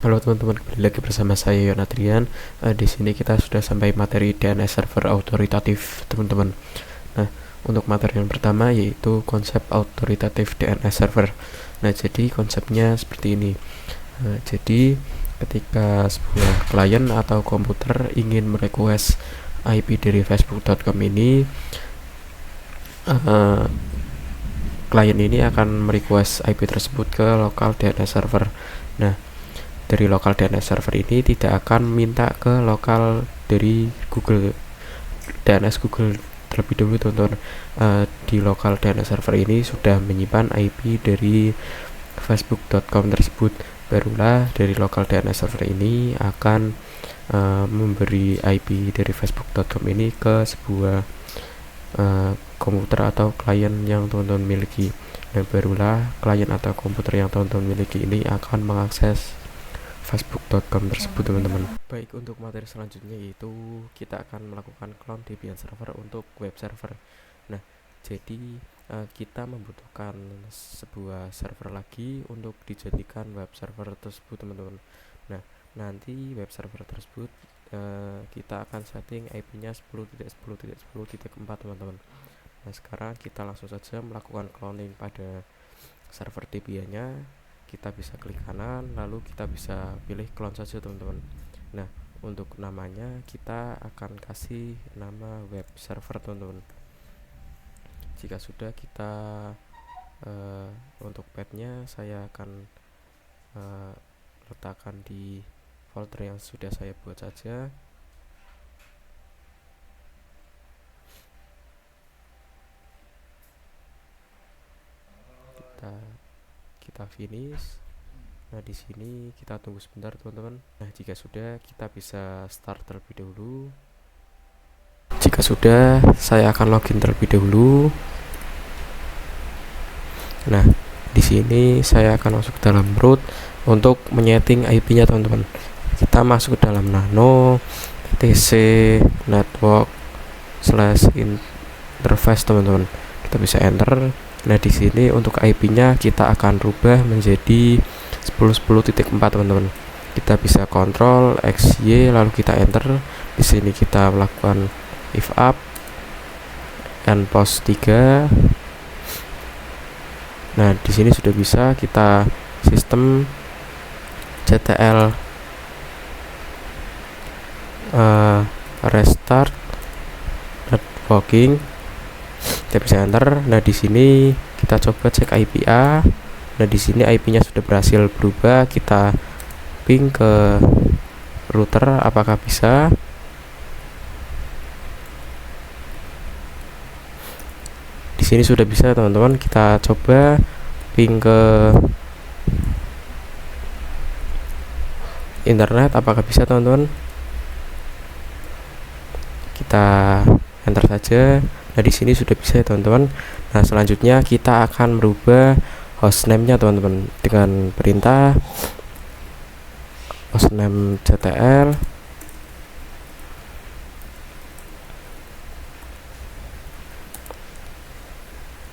Halo teman-teman, kembali lagi bersama saya Yon Adrian. Di sini kita sudah sampai materi DNS server autoritatif, teman-teman. Nah, untuk materi yang pertama yaitu konsep autoritatif DNS server. Nah, jadi konsepnya seperti ini. Jadi ketika sebuah klien atau komputer ingin merequest IP dari facebook.com ini, klien ini akan merequest IP tersebut ke lokal DNS server. Nah, dari lokal DNS server ini tidak akan minta ke lokal dari Google DNS Google terlebih dahulu, teman-teman. Di lokal DNS server ini sudah menyimpan IP dari facebook.com tersebut. Barulah dari lokal DNS server ini akan memberi IP dari facebook.com ini ke sebuah komputer atau klien yang teman-teman miliki. Dan barulah klien atau komputer yang teman-teman miliki ini akan mengakses facebook.com tersebut, teman-teman. Baik, untuk materi selanjutnya yaitu kita akan melakukan clone Debian server untuk web server. Nah, jadi kita membutuhkan sebuah server lagi untuk dijadikan web server tersebut, teman-teman. Nah, nanti web server tersebut kita akan setting IP-nya 10.10.10.4, teman-teman. Nah, sekarang kita langsung saja melakukan cloning pada server Debian-nya. Kita bisa klik kanan, lalu kita bisa pilih clone saja, teman-teman. Nah, untuk namanya kita akan kasih nama web server, teman-teman. Jika sudah, kita untuk path-nya saya akan letakkan di folder yang sudah saya buat saja. Kita finish. Nah, di sini kita tunggu sebentar, teman-teman. Nah, jika sudah, kita bisa start terlebih dahulu. Jika sudah, saya akan login terlebih dahulu. Nah, di sini saya akan masuk ke dalam root untuk menyeting IP-nya, teman-teman. Kita masuk ke dalam nano tc network /interface, teman-teman. Kita bisa enter. Nah, di sini untuk IP-nya kita akan rubah menjadi 10.10.4, teman-teman. Kita bisa kontrol XY lalu kita enter. Di sini kita melakukan if up and post 3. Nah, di sini sudah bisa kita sistem ctl restart networking. Kita bisa enter. Nah, di sini kita coba cek IPA. Nah, di sini IP-nya sudah berhasil berubah. Kita ping ke router, apakah bisa? Di sini sudah bisa, teman-teman. Kita coba ping ke internet, apakah bisa, teman-teman? Kita enter saja. Nah, di sini sudah bisa, teman-teman. Nah, selanjutnya kita akan merubah hostname-nya, teman-teman, dengan perintah hostname ctl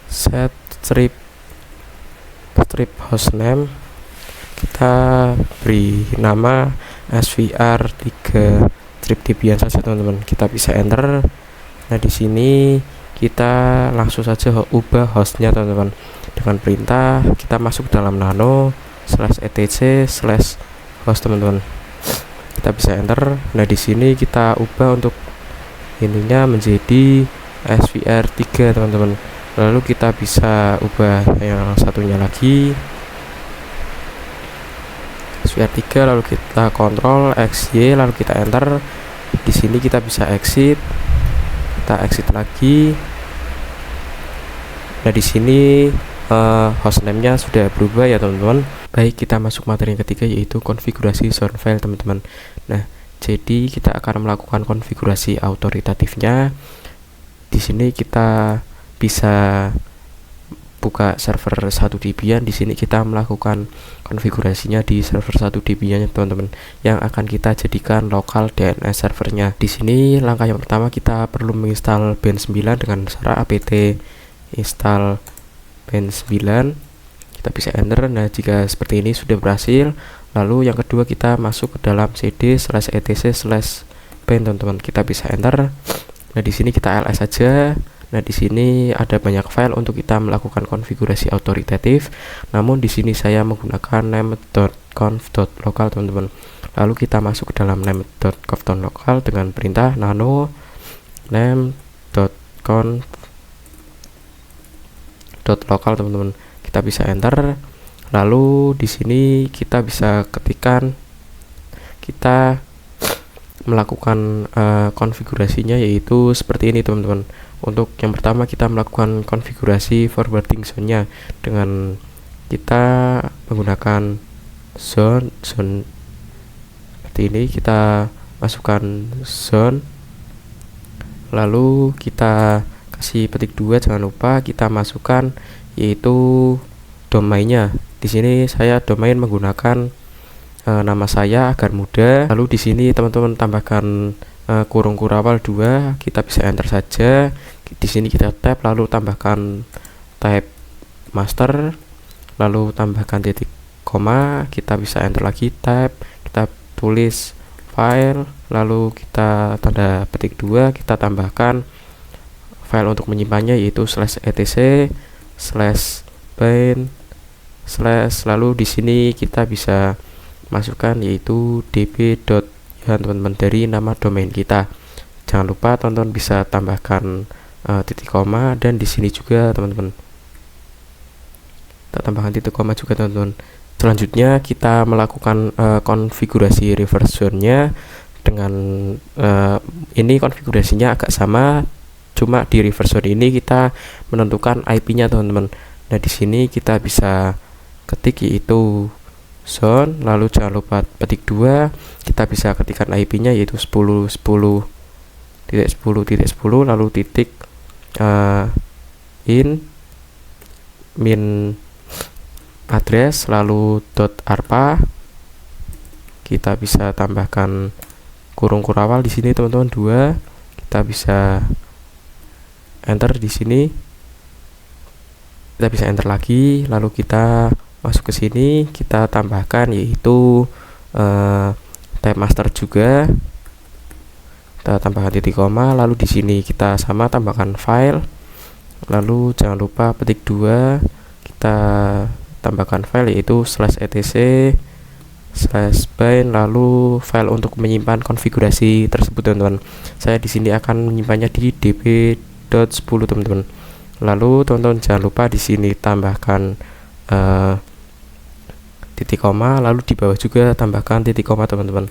set strip hostname. Kita beri nama svr3 strip Debian saja, teman-teman. Kita bisa enter. Nah, di sini kita langsung saja ubah hostnya, teman-teman, dengan perintah kita masuk dalam nano /etc/host, teman-teman. Kita bisa enter. Nah, di sini kita ubah untuk ininya menjadi svr3, teman-teman. Lalu kita bisa ubah yang satunya lagi svr3, lalu kita kontrol XY lalu kita enter. Di sini kita bisa exit. Kita exit lagi. Nah, di sini hostname-nya sudah berubah ya, teman-teman. Baik, kita masuk materi yang ketiga yaitu konfigurasi source file, teman-teman. Nah, jadi kita akan melakukan konfigurasi autoritatifnya. Di sini kita bisa buka server 1 Debian. Di sini kita melakukan konfigurasinya di server 1 Debian, teman-teman, yang akan kita jadikan lokal DNS servernya. Di sini langkah yang pertama kita perlu menginstal ben 9 dengan cara apt install ben 9. Kita bisa enter. Nah, jika seperti ini sudah berhasil, Lalu yang kedua kita masuk ke dalam cd/etc/bin teman-teman, kita bisa enter. Nah di sini kita ls saja. Nah di sini ada banyak file untuk kita melakukan konfigurasi autoritatif. Namun di sini saya menggunakan name.conf.local teman-teman. Lalu kita masuk ke dalam name.conf.local dengan perintah nano name.conf.local teman-teman. Kita bisa enter. Lalu di sini kita bisa ketikkan, kita melakukan konfigurasinya yaitu seperti ini teman-teman. Untuk yang pertama kita melakukan konfigurasi forwarding zone-nya dengan kita menggunakan zone seperti ini. Kita masukkan zone, lalu kita kasih petik 2, jangan lupa kita masukkan yaitu domainnya. Di sini saya domain menggunakan nama saya agar mudah. Lalu di sini teman-teman tambahkan kurung kurawal 2, kita bisa enter saja. Di sini kita tab, lalu tambahkan type master, lalu tambahkan titik koma, kita bisa enter lagi tab, kita tulis file, lalu kita tanda petik 2, kita tambahkan file untuk menyimpannya yaitu /etc/bin/ lalu di sini kita bisa masukkan yaitu db.yohan teman-teman dari nama domain kita. Jangan lupa teman-teman bisa tambahkan titik koma, dan di sini juga teman-teman kita tambahkan titik koma juga teman-teman. Selanjutnya kita melakukan konfigurasi reverse zone-nya dengan ini konfigurasinya agak sama, cuma di reverse zone ini kita menentukan IP-nya teman-teman. Nah di sini kita bisa ketik yaitu zone, lalu jangan lupa petik 2, kita bisa ketikkan IP-nya yaitu 10.10.10.10, lalu titik in min address, lalu .arpa, kita bisa tambahkan kurung kurawal di sini teman-teman 2, kita bisa enter di sini, kita bisa enter lagi, lalu kita masuk ke sini, kita tambahkan yaitu type master juga, kita tambahkan titik koma, lalu di sini kita sama tambahkan file, lalu jangan lupa petik 2, kita tambahkan file yaitu /etc/bin, lalu file untuk menyimpan konfigurasi tersebut teman-teman. Saya di sini akan menyimpannya di db.10 teman-teman. Lalu teman-teman jangan lupa di sini tambahkan titik koma, lalu di bawah juga tambahkan titik koma teman-teman.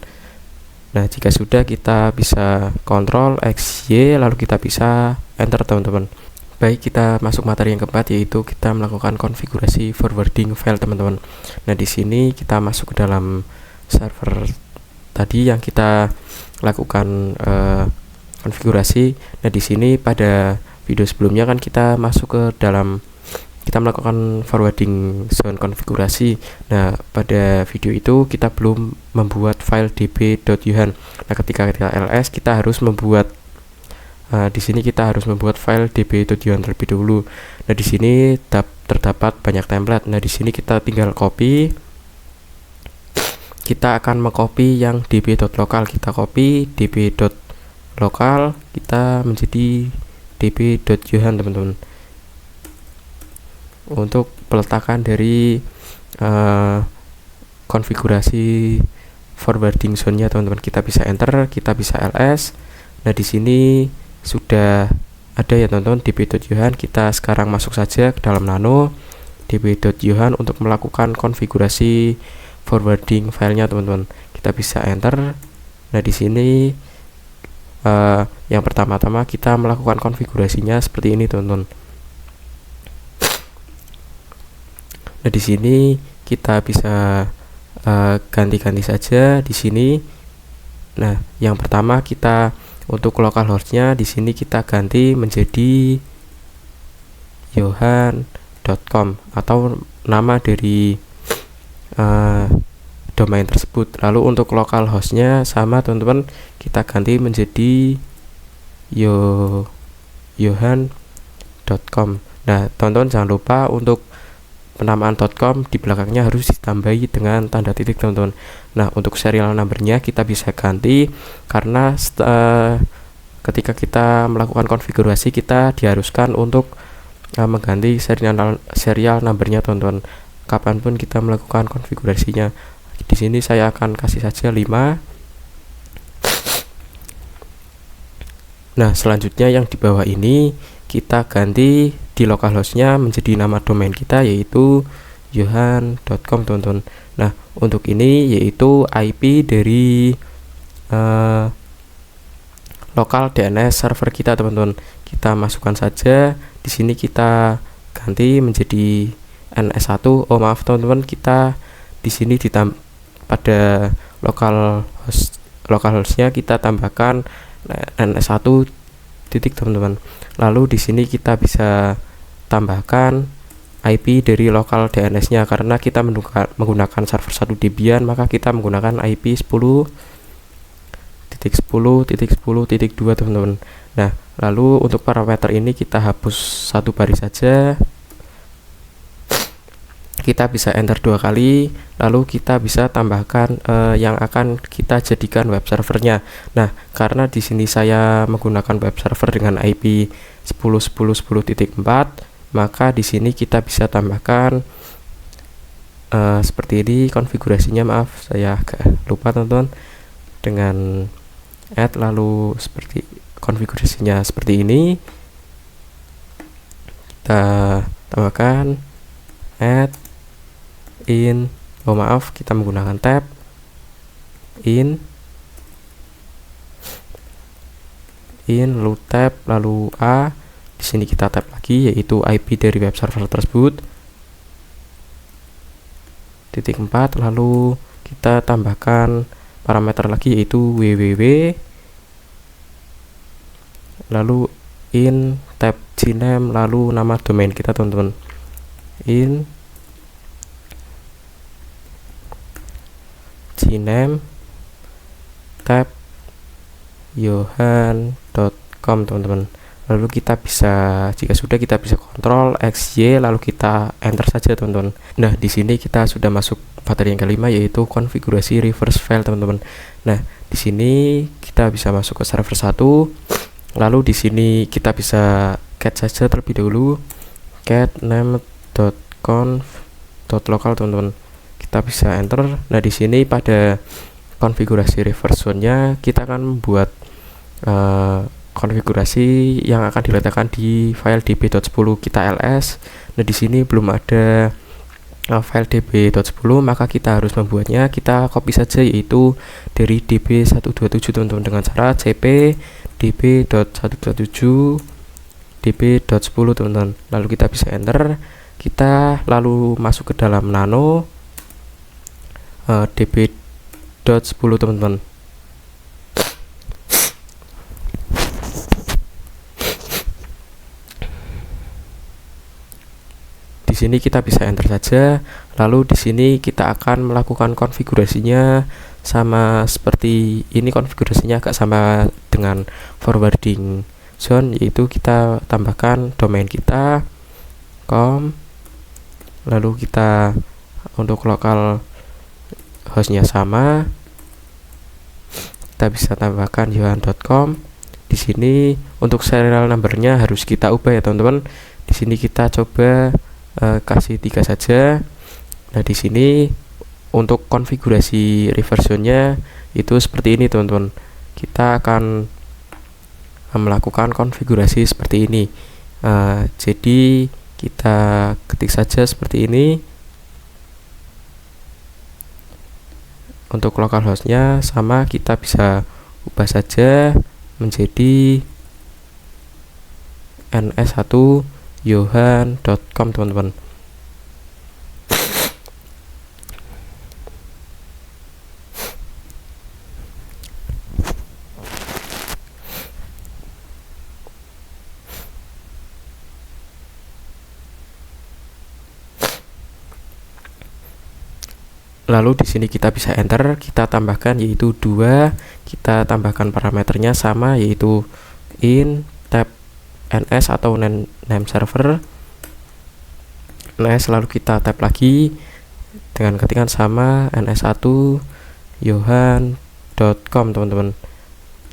Nah jika sudah, kita bisa Ctrl X Y, lalu kita bisa enter teman-teman. Baik, kita masuk materi yang keempat yaitu kita melakukan konfigurasi forwarding file teman-teman. Nah di sini kita masuk ke dalam server tadi yang kita lakukan konfigurasi. Nah di sini pada video sebelumnya kan kita masuk ke dalam, kita melakukan forwarding zone konfigurasi. Nah pada video itu kita belum membuat file db.yohan. Nah ketika ls kita harus membuat di sini kita harus membuat file db.yohan terlebih dahulu. Nah di sini terdapat banyak template. Nah di sini kita tinggal copy. Kita akan mengcopy yang db.local, kita copy db.local, kita menjadi db.yohan teman-teman. Untuk peletakan dari konfigurasi forwarding zone-nya teman-teman, kita bisa enter, kita bisa ls. Nah di sini sudah ada ya teman-teman db.yohan. Kita sekarang masuk saja ke dalam nano db.yohan untuk melakukan konfigurasi forwarding filenya teman-teman. Kita bisa enter. Nah di sini yang pertama-tama kita melakukan konfigurasinya seperti ini teman-teman. Nah di sini kita bisa ganti-ganti saja di sini. Nah yang pertama kita untuk localhost-nya di sini kita ganti menjadi yohan.com atau nama dari domain tersebut. Lalu untuk localhost-nya sama teman-teman, kita ganti menjadi yohan.com. Nah teman-teman jangan lupa untuk penamaan .com di belakangnya harus ditambahi dengan tanda titik teman-teman. Nah, untuk serial numbernya kita bisa ganti karena ketika kita melakukan konfigurasi kita diharuskan untuk mengganti serial numbernya teman-teman. Kapanpun kita melakukan konfigurasinya. Di sini saya akan kasih saja 5. Nah, selanjutnya yang di bawah ini kita ganti di localhost-nya menjadi nama domain kita yaitu johan.com teman-teman. Nah, untuk ini yaitu IP dari lokal DNS server kita teman-teman. Kita masukkan saja. Di sini kita ganti menjadi NS1. Oh maaf teman-teman, kita di sini pada localhost-nya kita tambahkan NS1 titik teman-teman. Lalu di sini kita bisa tambahkan IP dari lokal DNS-nya karena kita menggunakan server 1 Debian, maka kita menggunakan IP 10.10.10.2 teman-teman. Nah, lalu untuk parameter ini kita hapus satu baris saja. Kita bisa enter 2 kali, lalu kita bisa tambahkan yang akan kita jadikan web servernya. Nah, karena di sini saya menggunakan web server dengan IP 10.10.10.4, maka di sini kita bisa tambahkan seperti ini konfigurasinya. Maaf, saya agak lupa teman-teman. Dengan add lalu seperti konfigurasinya seperti ini. Kita tambahkan add in, oh maaf, kita menggunakan tab in lalu tab lalu A. Di sini kita tab lagi yaitu IP dari web server tersebut .4, lalu kita tambahkan parameter lagi yaitu www, lalu in tab gname lalu nama domain kita teman-teman, in gname tab johan.com teman-teman. Lalu kita bisa, jika sudah, kita bisa kontrol XY lalu kita enter saja teman-teman. Nah, di sini kita sudah masuk materi yang kelima yaitu konfigurasi reverse file teman-teman. Nah, di sini kita bisa masuk ke server 1. Lalu di sini kita bisa cat saja terlebih dahulu, cat name.conf.local teman-teman. Kita bisa enter. Nah, di sini pada konfigurasi reverse nya kita akan membuat konfigurasi yang akan diletakkan di file db.10 kita ls. Nah, di sini belum ada file db.10, maka kita harus membuatnya. Kita copy saja yaitu dari db127 teman-teman dengan cara cp db.127 db.10 teman-teman. Lalu kita bisa enter. Kita lalu masuk ke dalam nano db.10 teman-teman. Di sini kita bisa enter saja. Lalu di sini kita akan melakukan konfigurasinya sama seperti ini. Konfigurasinya agak sama dengan forwarding zone, yaitu kita tambahkan domain kita com, lalu kita untuk lokal hostnya sama, kita bisa tambahkan johan.com. Di sini untuk serial numbernya harus kita ubah ya teman-teman. Di sini kita coba kasih 3 saja. Nah, di sini untuk konfigurasi reversionnya itu seperti ini teman-teman. Kita akan melakukan konfigurasi seperti ini. Jadi kita ketik saja seperti ini. Untuk localhostnya sama, kita bisa ubah saja menjadi ns1 johan.com teman-teman. Lalu di sini kita bisa enter, kita tambahkan yaitu 2, kita tambahkan parameternya sama yaitu in tab ns atau name server. NS, lalu kita tap lagi dengan ketikkan sama ns1 yohan.com teman-teman.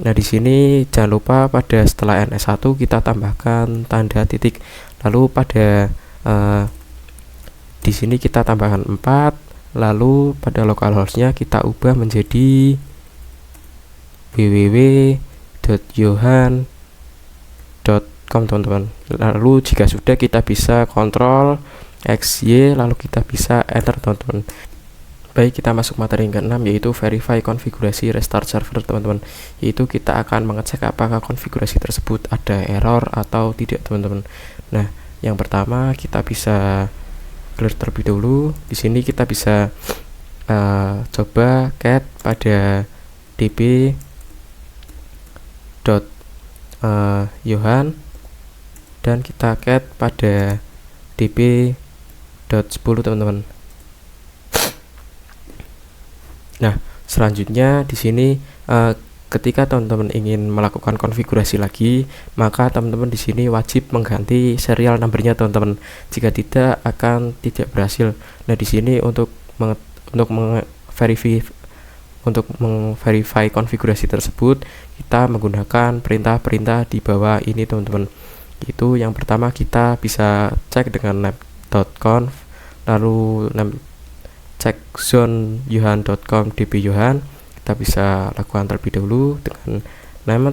Nah, di sini jangan lupa pada setelah ns1 kita tambahkan tanda titik, lalu pada di sini kita tambahkan 4, lalu pada localhost-nya kita ubah menjadi www.yohan.com teman-teman. Lalu jika sudah, kita bisa Ctrl XY, lalu kita bisa enter teman-teman. Baik, kita masuk materi yang ke-6, yaitu verify konfigurasi restart server teman-teman. Yaitu kita akan mengecek apakah konfigurasi tersebut ada error atau tidak teman-teman. Nah, yang pertama kita bisa clear terlebih dahulu. Di sini kita bisa coba cat pada db .yohan dan kita cat pada db.10 teman-teman. Nah, selanjutnya di sini ketika teman-teman ingin melakukan konfigurasi lagi, maka teman-teman di sini wajib mengganti serial numbernya teman-teman. Jika tidak, akan tidak berhasil. Nah, di sini untuk mengverify konfigurasi tersebut, kita menggunakan perintah-perintah di bawah ini teman-teman. Itu yang pertama, kita bisa cek dengan name.conf, lalu cek zone yohan.com db yohan. Kita bisa lakukan terlebih dahulu dengan name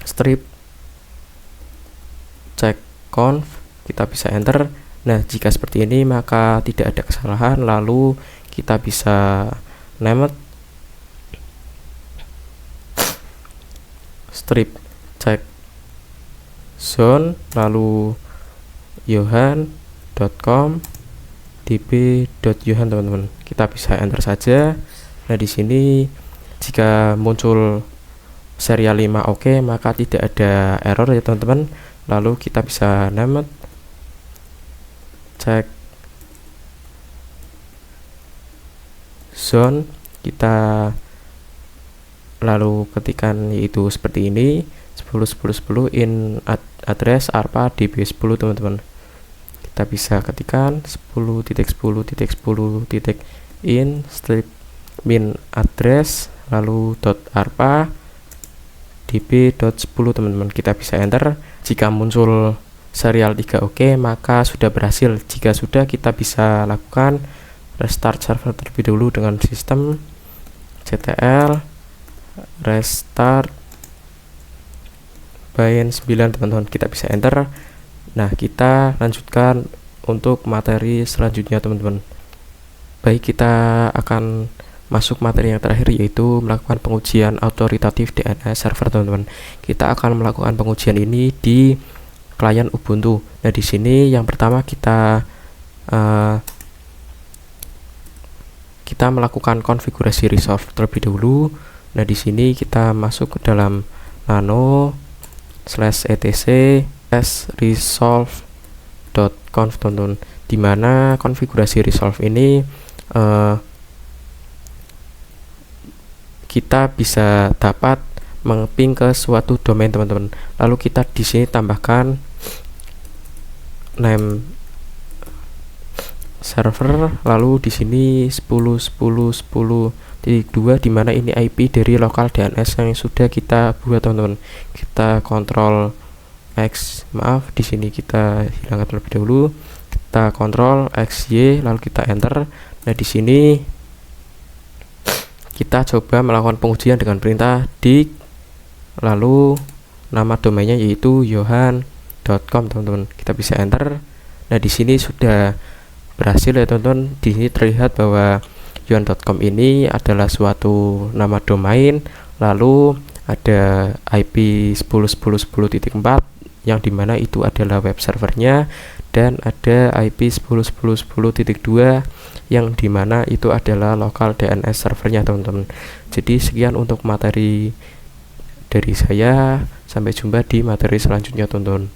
strip check conf, kita bisa enter. Nah, jika seperti ini maka tidak ada kesalahan. Lalu kita bisa name strip check zone, lalu yohan.com db.yohan teman-teman. Kita bisa enter saja. Nah, di sini jika muncul serial 5 oke, maka tidak ada error ya teman-teman. Lalu kita bisa name check zone, kita lalu ketikkan yaitu seperti ini 10.10.10 in address arpa db10 teman-teman. Kita bisa ketikkan 10.10.10.in strip min address lalu .arpa db.10 teman-teman. Kita bisa enter. Jika muncul serial 3 oke, maka sudah berhasil. Jika sudah, kita bisa lakukan restart server terlebih dahulu dengan sistem ctl restart by n9 teman-teman. Kita bisa enter. Nah, kita lanjutkan untuk materi selanjutnya teman-teman. Baik, kita akan masuk materi yang terakhir, yaitu melakukan pengujian autoritatif DNS server teman-teman. Kita akan melakukan pengujian ini di klien Ubuntu. Nah, di sini yang pertama kita melakukan konfigurasi resolve terlebih dahulu. Nah, di sini kita masuk ke dalam nano /etc resolve.conf teman-teman, di mana konfigurasi resolve ini kita bisa dapat mengeping ke suatu domain teman-teman. Lalu kita di sini tambahkan name server, lalu di sini 10.10.10.2, di mana ini IP dari lokal DNS yang sudah kita buat teman-teman. Kita kontrol X, maaf, di sini kita hilangkan terlebih dahulu. Kita kontrol XY, lalu kita enter. Nah, di sini kita coba melakukan pengujian dengan perintah dig, lalu nama domainnya yaitu yohan.com teman-teman. Kita bisa enter. Nah, di sini sudah berhasil ya teman-teman. Di sini terlihat bahwa yohan.com ini adalah suatu nama domain, lalu ada IP 10.10.10.4 yang dimana itu adalah web servernya, dan ada IP 10.10.10.2 yang dimana itu adalah lokal DNS servernya teman-teman. Jadi sekian untuk materi dari saya, sampai jumpa di materi selanjutnya teman-teman.